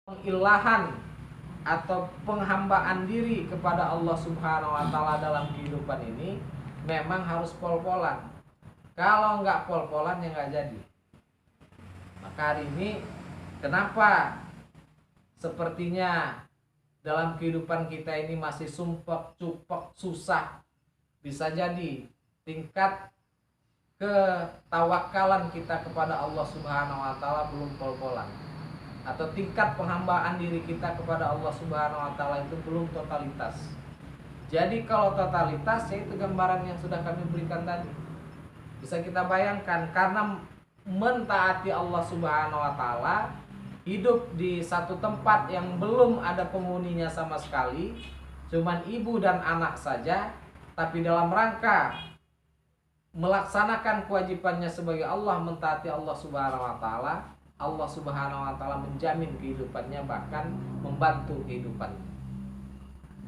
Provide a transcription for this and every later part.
pengilahan atau penghambaan diri kepada Allah Subhanahu wa taala dalam kehidupan ini memang harus pol-polan. Kalau nggak pol-polan ya nggak jadi. Maka hari ini kenapa sepertinya dalam kehidupan kita ini masih sumpek cupek susah. Bisa jadi tingkat ketawakalan kita kepada Allah Subhanahu wa taala belum pol-polan, atau tingkat penghambaan diri kita kepada Allah Subhanahu wa taala itu belum totalitas. Jadi kalau totalitas yaitu gambaran yang sudah kami berikan tadi. Bisa kita bayangkan, karena mentaati Allah Subhanahu wa taala, hidup di satu tempat yang belum ada penghuninya sama sekali, cuman ibu dan anak saja, tapi dalam rangka melaksanakan kewajibannya sebagai Allah, mentaati Allah Subhanahu wa taala, Allah Subhanahu wa taala menjamin kehidupannya, bahkan membantu kehidupannya.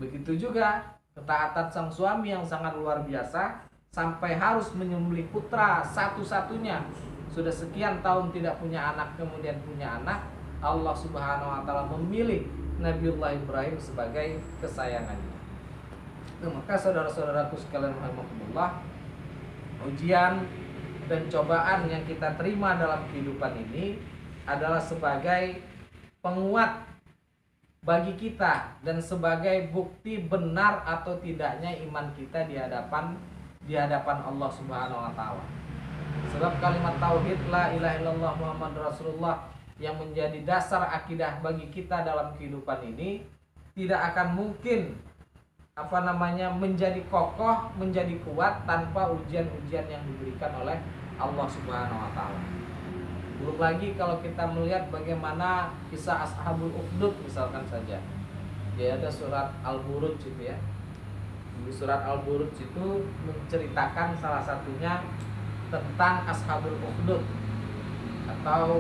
Begitu juga ketaatan sang suami yang sangat luar biasa, sampai harus menyembelih putra satu-satunya. Sudah sekian tahun tidak punya anak, kemudian punya anak. Allah Subhanahu wa taala memilih Nabiullah Ibrahim sebagai kesayangannya. Maka saudara-saudaraku sekalian rahimakumullah, ujian dan cobaan yang kita terima dalam kehidupan ini adalah sebagai penguat bagi kita dan sebagai bukti benar atau tidaknya iman kita di hadapan Allah Subhanahu wa taala. Sebab kalimat tauhid la ilaha illallah Muhammadur Rasulullah yang menjadi dasar akidah bagi kita dalam kehidupan ini tidak akan mungkin menjadi kokoh, menjadi kuat tanpa ujian-ujian yang diberikan oleh Allah Subhanahu wa taala. Belum lagi kalau kita melihat bagaimana kisah Ashabul Ukhdud misalkan saja. Ya, ada surat Al-Buruj itu ya. Di surat Al-Buruj itu menceritakan salah satunya tentang Ashabul Ukhdud atau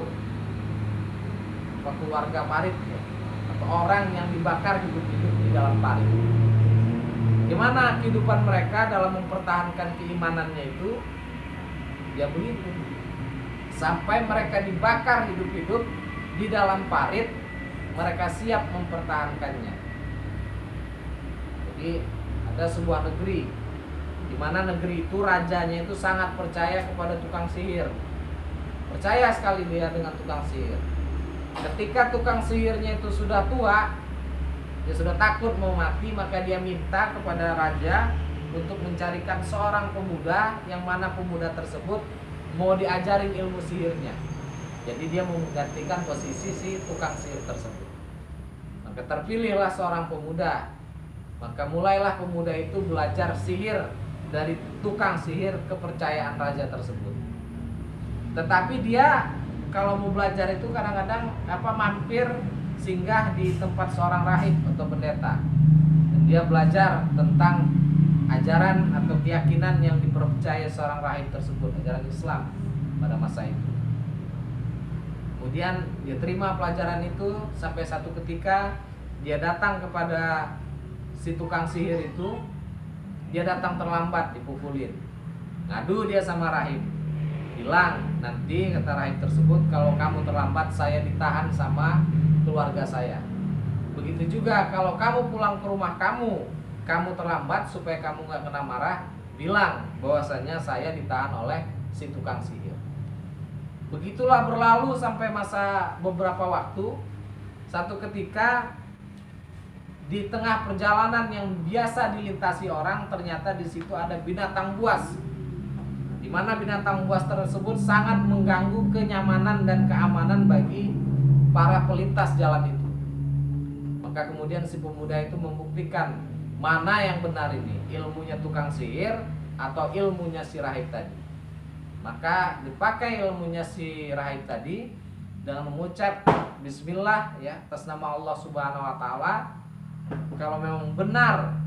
keluarga parit ya, atau orang yang dibakar hidup-hidup di dalam parit. Gimana kehidupan mereka dalam mempertahankan keimanannya itu? Ya begitu. Sampai mereka dibakar hidup-hidup di dalam parit, mereka siap mempertahankannya. Jadi ada sebuah negeri di mana negeri itu rajanya itu sangat percaya kepada tukang sihir. Percaya sekali dia dengan tukang sihir. Ketika tukang sihirnya itu sudah tua, dia sudah takut mau mati, maka dia minta kepada raja untuk mencarikan seorang pemuda yang mana pemuda tersebut mau diajarin ilmu sihirnya. Jadi dia mau menggantikan posisi si tukang sihir tersebut. Maka terpilihlah seorang pemuda. Maka mulailah pemuda itu belajar sihir dari tukang sihir kepercayaan raja tersebut. Tetapi dia kalau mau belajar itu kadang-kadang mampir singgah di tempat seorang rahib atau pendeta. Dan dia belajar tentang ajaran atau keyakinan yang dipercaya seorang rahib tersebut, ajaran Islam pada masa itu. Kemudian dia terima pelajaran itu sampai satu ketika dia datang kepada si tukang sihir itu. Dia datang terlambat, dipukulin. Ngadu dia sama rahib. Bilang, nanti kata rahib tersebut, kalau kamu terlambat saya ditahan sama keluarga saya. Begitu juga kalau kamu pulang ke rumah kamu terlambat supaya kamu gak kena marah, bilang bahwasanya saya ditahan oleh si tukang sihir. Begitulah berlalu sampai masa beberapa waktu. Satu ketika di tengah perjalanan yang biasa dilintasi orang, ternyata di situ ada binatang buas, di mana binatang buas tersebut sangat mengganggu kenyamanan dan keamanan bagi para pelintas jalan itu. Maka kemudian si pemuda itu membuktikan mana yang benar ini, ilmunya tukang sihir atau ilmunya si rahib tadi. Maka dipakai ilmunya si rahib tadi dengan mengucap bismillah ya, atas nama Allah Subhanahu wa taala. Kalau memang benar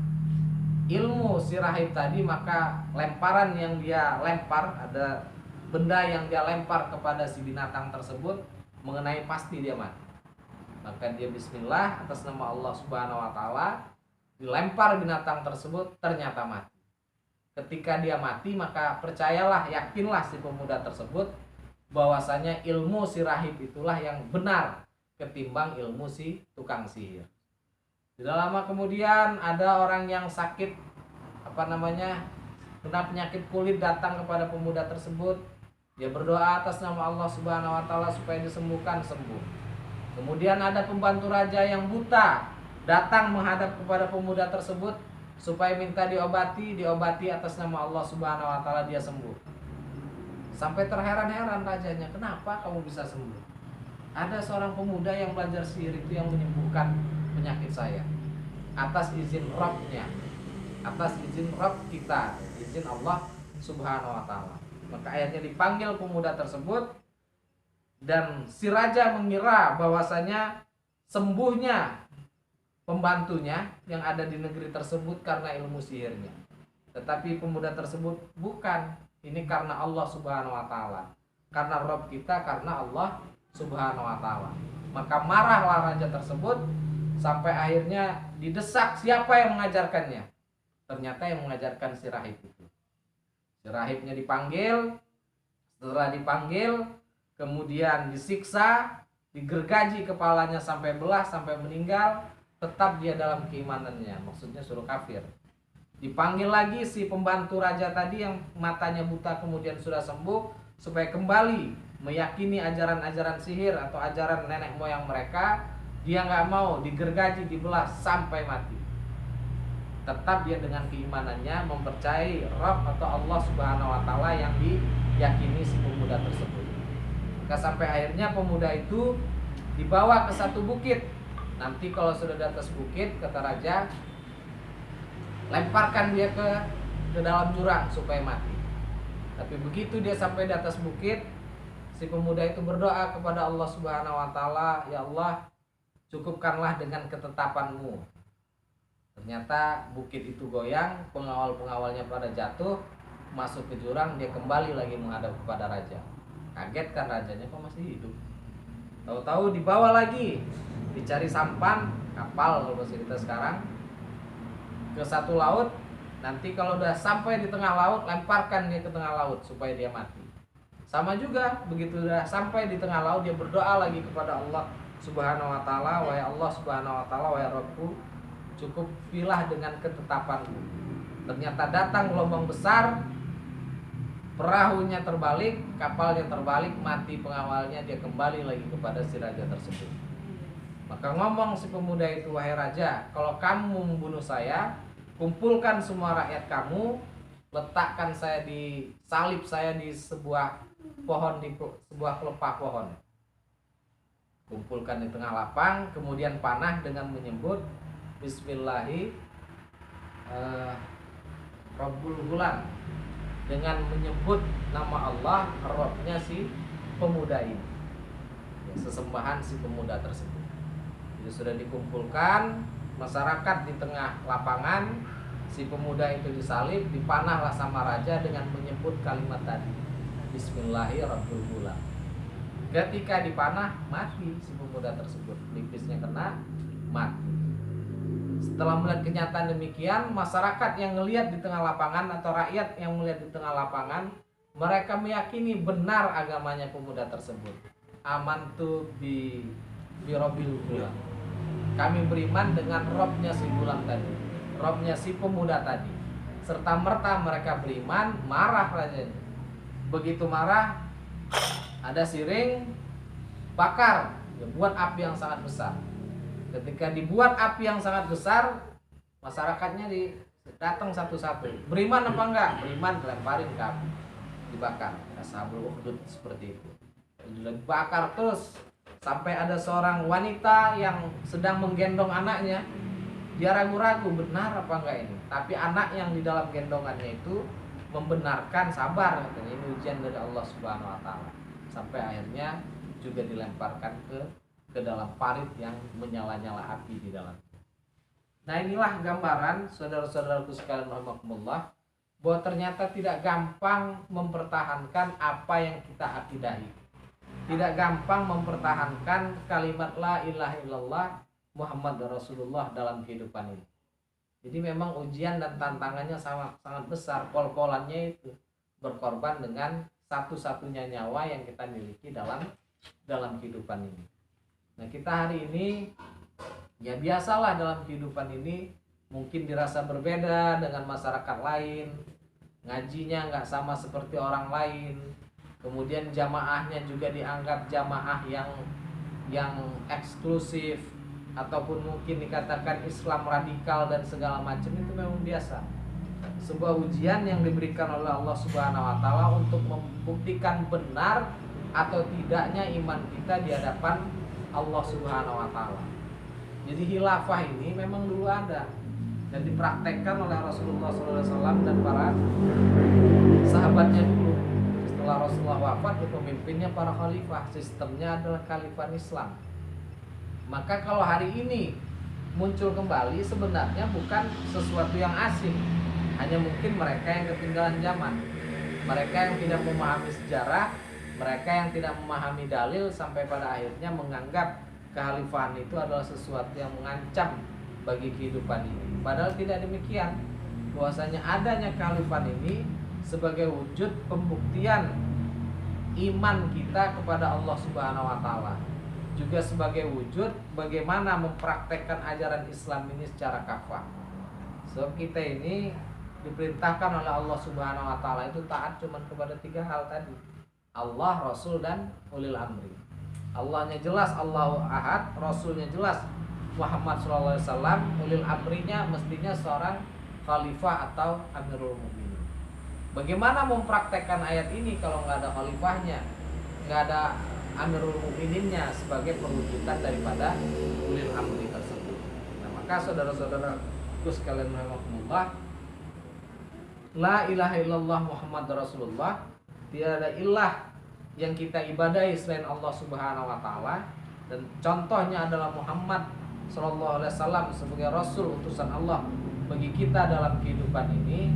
ilmu si rahib tadi, maka lemparan yang dia lempar, ada benda yang dia lempar kepada si binatang tersebut mengenai pasti dia mati. Maka dia bismillah atas nama Allah Subhanahu wa taala, dilempar binatang tersebut, ternyata mati. Ketika dia mati, maka percayalah, yakinlah si pemuda tersebut bahwasanya ilmu si rahib itulah yang benar. ketimbang ilmu si tukang sihir. Tidak lama kemudian ada orang yang sakit kena penyakit kulit datang kepada pemuda tersebut. Dia berdoa atas nama Allah Subhanahu wa taala supaya disembuhkan, sembuh. Kemudian ada pembantu raja yang buta datang menghadap kepada pemuda tersebut supaya minta diobati atas nama Allah Subhanahu wa taala, dia sembuh. Sampai terheran-heran rajanya, "Kenapa kamu bisa sembuh?" "Ada seorang pemuda yang belajar sihir itu yang menyembuhkan penyakit saya atas izin Rabb-nya, atas izin Rabb kita, izin Allah Subhanahu wa taala." Maka akhirnya dipanggil pemuda tersebut, dan si raja mengira bahwasanya sembuhnya pembantunya yang ada di negeri tersebut karena ilmu sihirnya. Tetapi pemuda tersebut bukan, ini karena Allah Subhanahu wa taala, karena Rabb kita, karena Allah Subhanahu wa taala. Maka marahlah raja tersebut sampai akhirnya didesak siapa yang mengajarkannya. Ternyata yang mengajarkan si rahib itu. Si rahibnya dipanggil, setelah dipanggil kemudian disiksa, digergaji kepalanya sampai belah, sampai meninggal, tetap dia dalam keimanannya, maksudnya suruh kafir. Dipanggil lagi si pembantu raja tadi yang matanya buta kemudian sudah sembuh, supaya kembali meyakini ajaran-ajaran sihir atau ajaran nenek moyang mereka. Dia nggak mau, digergaji, dibelah sampai mati. Tetap dia dengan keimanannya mempercayai Rabb atau Allah Subhanahu wa taala yang diyakini si pemuda tersebut. Maka sampai akhirnya pemuda itu dibawa ke satu bukit. Nanti kalau sudah di atas bukit, kata raja, lemparkan dia ke dalam jurang supaya mati. Tapi begitu dia sampai di atas bukit, si pemuda itu berdoa kepada Allah Subhanahu wa taala, "Ya Allah, cukupkanlah dengan ketetapanmu." Ternyata bukit itu goyang, pengawal-pengawalnya pada jatuh, masuk ke jurang, dia kembali lagi menghadap kepada raja. Kaget kan rajanya, kok masih hidup. Tahu-tahu dibawa lagi, dicari sampan, kapal kalau bahasa kita sekarang, ke satu laut. Nanti kalau udah sampai di tengah laut, lemparkan dia ke tengah laut supaya dia mati. Sama juga, begitu udah sampai di tengah laut, dia berdoa lagi kepada Allah Subhanahu wa taala, "Wahai Allah Subhanahu wa taala, wahai Rabbku, cukup pilah dengan ketetapanmu." Ternyata datang gelombang besar, perahunya terbalik, kapalnya terbalik, mati pengawalnya, dia kembali lagi kepada si raja tersebut. Maka ngomong si pemuda itu, "Wahai raja, kalau kamu membunuh saya, kumpulkan semua rakyat kamu, letakkan saya salib saya di sebuah pohon, di sebuah pelepah pohon. Kumpulkan di tengah lapang, kemudian panah dengan menyebut Bismillahi Rabbul Ghulam, dengan menyebut nama Allah, Rabbnya si pemuda ini, ya, sesembahan si pemuda tersebut." Itu sudah dikumpulkan masyarakat di tengah lapangan, si pemuda itu disalib, dipanahlah sama raja dengan menyebut kalimat tadi, Bismillahi Rabbul Ghulam. Ketika dipanah, mati si pemuda tersebut, pelipisnya kena, mati. Setelah melihat kenyataan demikian, masyarakat yang melihat di tengah lapangan atau rakyat yang melihat di tengah lapangan, mereka meyakini benar agamanya pemuda tersebut. Amantu bi Rabbil Ghulam. Kami beriman dengan Robnya si Ghulam tadi, Robnya si pemuda tadi. Serta merta mereka beriman, marah rajanya. Begitu marah, ada siring, bakar, buat api yang sangat besar. Ketika dibuat api yang sangat besar, masyarakatnya datang satu-satu. Beriman apa enggak? Beriman, dilemparin ke api, dibakar. Ashabul Ukhdud seperti itu. Dibakar terus sampai ada seorang wanita yang sedang menggendong anaknya. Dia ragu-ragu, benar apa enggak ini? Tapi anak yang di dalam gendongannya itu membenarkan, sabar katanya, ini ujian dari Allah Subhanahu wa taala. Sampai akhirnya juga dilemparkan ke dalam parit yang menyala-nyala api di dalam. Nah, inilah gambaran saudara-saudaraku sekalian rahimakumullah, bahwa ternyata tidak gampang mempertahankan apa yang kita akidahi. Tidak gampang mempertahankan kalimat la ilaha illallah Muhammad Rasulullah dalam kehidupan ini. Jadi memang ujian dan tantangannya sangat besar. Pol-polannya itu berkorban dengan satu-satunya nyawa yang kita miliki dalam kehidupan ini. Nah, kita hari ini ya biasalah dalam kehidupan ini mungkin dirasa berbeda dengan masyarakat lain, ngajinya nggak sama seperti orang lain, kemudian jamaahnya juga dianggap jamaah yang eksklusif, ataupun mungkin dikatakan Islam radikal dan segala macam. Itu memang biasa, sebuah ujian yang diberikan oleh Allah Subhanahu wa taala untuk membuktikan benar atau tidaknya iman kita di hadapan Allah Subhanahu wa taala. Jadi khilafah ini memang dulu ada dan dipraktekkan oleh Rasulullah SAW dan para sahabatnya dulu. Setelah Rasulullah wafat, pemimpinnya para khalifah, sistemnya adalah khalifah Islam. Maka kalau hari ini muncul kembali, sebenarnya bukan sesuatu yang asing, hanya mungkin mereka yang ketinggalan zaman, mereka yang tidak memahami sejarah, mereka yang tidak memahami dalil, sampai pada akhirnya menganggap kekhalifahan itu adalah sesuatu yang mengancam bagi kehidupan ini. Padahal tidak demikian. Bahwasanya adanya kekhalifahan ini sebagai wujud pembuktian iman kita kepada Allah Subhanahu wa taala, juga sebagai wujud bagaimana mempraktekkan ajaran Islam ini secara kafah. So kita ini diperintahkan oleh Allah Subhanahu wa taala itu taat cuma kepada 3 hal tadi: Allah, Rasul, dan ulil amri. Allahnya jelas Allahu Ahad, Rasulnya jelas Muhammad SAW, ulil amrinya mestinya seorang khalifah atau amirul mukminin. Bagaimana mempraktekkan ayat ini kalau nggak ada khalifahnya, nggak ada amirul mukmininnya sebagai perwujudan daripada ulil amri tersebut? Nah, maka saudara-saudaraku sekalian rahimakumullah, la ilaha illallah Muhammad Rasulullah, tidak ada ilah yang kita ibadahi selain Allah Subhanahu wa taala, dan contohnya adalah Muhammad sallallahu alaihi wasallam sebagai rasul utusan Allah bagi kita dalam kehidupan ini.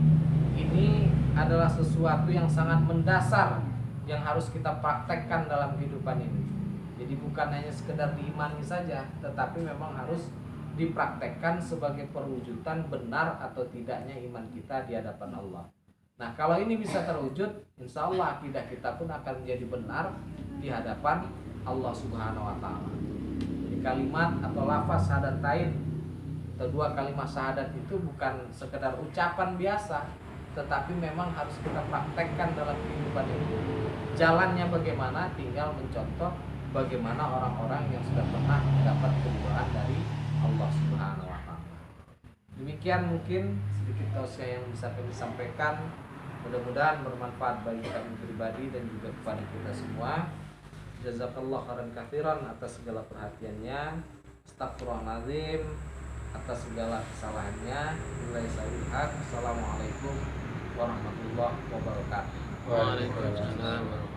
Ini adalah sesuatu yang sangat mendasar yang harus kita praktekkan dalam kehidupan ini. Jadi bukan hanya sekedar diimani saja, tetapi memang harus dipraktekkan sebagai perwujudan benar atau tidaknya iman kita di hadapan Allah. Nah, kalau ini bisa terwujud, insya Allah akidah kita pun akan menjadi benar di hadapan Allah Subhanahu wa taala. Jadi kalimat atau lafaz syahadatain, kedua kalimat syahadat itu bukan sekedar ucapan biasa, tetapi memang harus kita praktekkan dalam kehidupan ini. Jalannya bagaimana? Tinggal mencontoh bagaimana orang-orang yang sudah pernah mendapat keridhaan dari Allah Subhanahu wa taala. Demikian mungkin sedikit tausiah yang bisa kami sampaikan. Mudah-mudahan bermanfaat bagi kami pribadi dan juga kepada kita semua. Jazakallah khairan katsiran atas segala perhatiannya. Astagfirullahaladzim atas segala kesalahannya. Assalamualaikum warahmatullahi wabarakatuh. Waalaikumsalam.